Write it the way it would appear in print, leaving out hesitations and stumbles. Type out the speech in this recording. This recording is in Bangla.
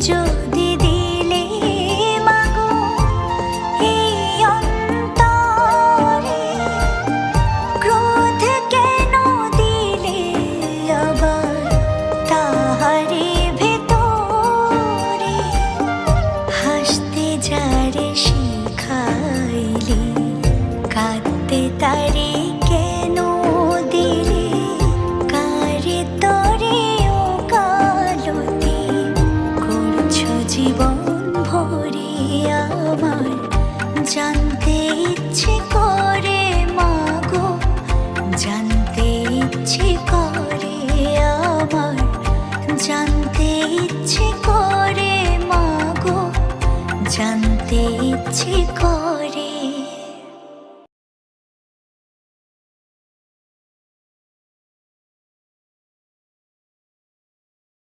যদি দিলে মাগো এই অন্তরে, ক্রোধ কেন দিলে আবার তাহারি ভেতরে, হাসতে যারে শিখাইলে কাঁদতে তারে কেন দিলে, কারে তরে ও কালতি করছো জীবন ভরে আমার, জানতে ইচ্ছে করে মাগো, জানতে ইচ্ছে করে আমার, জানতে ইচ্ছে করে মাগো, জানতে ইচ্ছে করে।